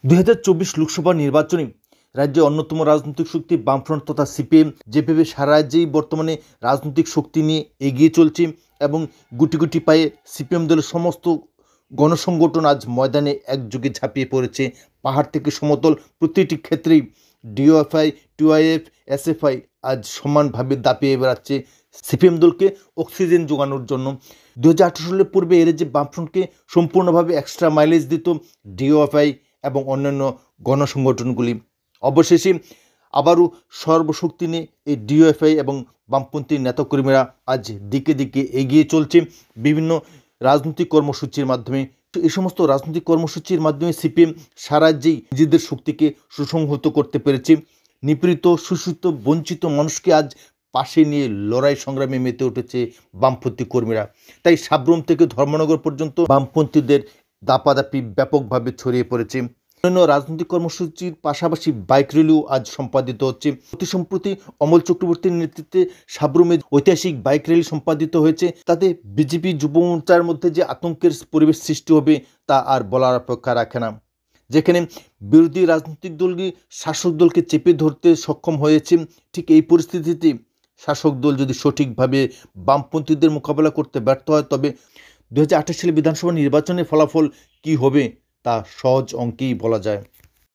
2024 লোকসভা নির্বাচনে রাজ্যে অন্যতম রাজনৈতিক শক্তি বামফ্রন্ট তথা সিপিএম যেভাবে সারা রাজ্যেই বর্তমানে রাজনৈতিক শক্তি নিয়ে এগিয়ে চলছে এবং গুটি গুটি পায়ে সিপিএম দলের সমস্ত গণসংগঠন আজ ময়দানে একযোগে ঝাঁপিয়ে পড়েছে। পাহাড় থেকে সমতল প্রতিটি ক্ষেত্রেই ডিওএফআই, টিওআইএফ, এসএফআই আজ সমানভাবে দাপিয়ে বেড়াচ্ছে সিপিএম দলকে অক্সিজেন যোগানোর জন্য। 2018 সালের পূর্বে এর যে বামফ্রন্টকে সম্পূর্ণভাবে এক্সট্রা মাইলেজ দিত ডিওএফআই এবং অন্যান্য গণসংগঠনগুলি। অবশেষে আবারও সর্বশক্তি নিয়ে এই ডিওএফআই এবং বামপন্থী নেতাকর্মীরা আজ দিকে দিকে এগিয়ে চলছে বিভিন্ন রাজনৈতিক কর্মসূচির মাধ্যমে। এই সমস্ত রাজনৈতিক কর্মসূচির মাধ্যমে সিপিএম সারা রাজ্যেই নিজেদের শক্তিকে সুসংহত করতে পেরেছে। নিপীড়িত, শোষিত, বঞ্চিত মানুষকে আজ পাশে নিয়ে লড়াই সংগ্রামে মেতে উঠেছে বামপন্থী কর্মীরা। তাই সাব্রুম থেকে ধর্মনগর পর্যন্ত বামপন্থীদের দাপাদাপি ব্যাপকভাবে ছড়িয়ে পড়েছে। অন্যান্য রাজনৈতিক কর্মসূচির পাশাপাশি বাইক র্যালিও আজ সম্পাদিত হচ্ছে। অতি সম্প্রতি অমল চক্রবর্তীর নেতৃত্বে সাব্রুমে ঐতিহাসিক বাইক র্যালি সম্পাদিত হয়েছে। তাতে বিজেপি যুব মোর্চার মধ্যে যে আতঙ্কের পরিবেশ সৃষ্টি হবে তা আর বলার অপেক্ষা রাখে না। যেখানে বিরোধী রাজনৈতিক দলগুলি শাসক দলকে চেপে ধরতে সক্ষম হয়েছে, ঠিক এই পরিস্থিতিতে শাসক দল যদি সঠিকভাবে বামপন্থীদের মোকাবেলা করতে ব্যর্থ হয় তবে 2028 সালে বিধানসভা নির্বাচনের ফলাফল কী হবে তা সহজ অঙ্কেই বলা যায়।